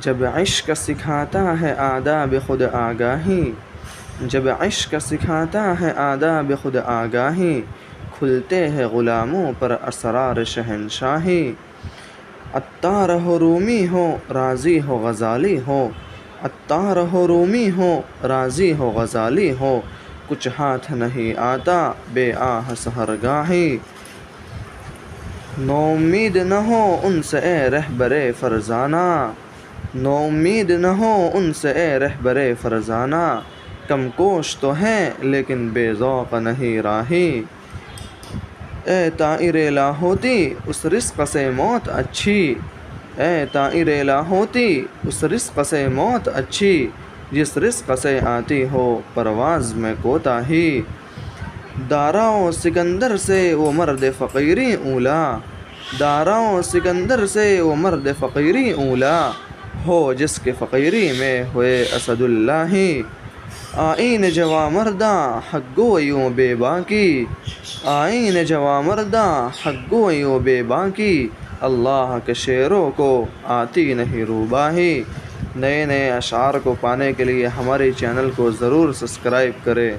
جب عشق سکھاتا ہے آداب خود آگاہی، جب عشق سکھاتا ہے آداب خود آگاہی، کھلتے ہیں غلاموں پر اسرار شہنشاہی۔ عطار ہو رومی ہو رازی ہو غزالی ہو، عطار ہو رومی ہو رازی ہو غزالی ہو، کچھ ہاتھ نہیں آتا بے آہ سحرگاہی۔ نومید نہ ہو ان سے اے رہبر فرزانہ، نومید نہ ہو ان سے اے رہبر فرزانہ، کم کوش تو ہیں لیکن بے ذوق نہیں راہی۔ اے طائر لاہوتی اس رزق سے موت اچھی، اے طائر لاہوتی اس رزق سے موت اچھی، جس رزق سے آتی ہو پرواز میں کوتاہی۔ داراؤ سکندر سے وہ مرد فقیری اولیٰ، داراؤ سکندر سے وہ مرد فقیری اولیٰ، ہو جس کے فقیری میں ہوئے اسد اللہ۔ آئین جواں مرداں حق گوئیوں بے باکی، آئین جواں مرداں حق گوئیوں بے باکی، اللہ کے شعروں کو آتی نہیں روباہی۔ نئے نئے اشعار کو پانے کے لیے ہمارے چینل کو ضرور سبسکرائب کریں۔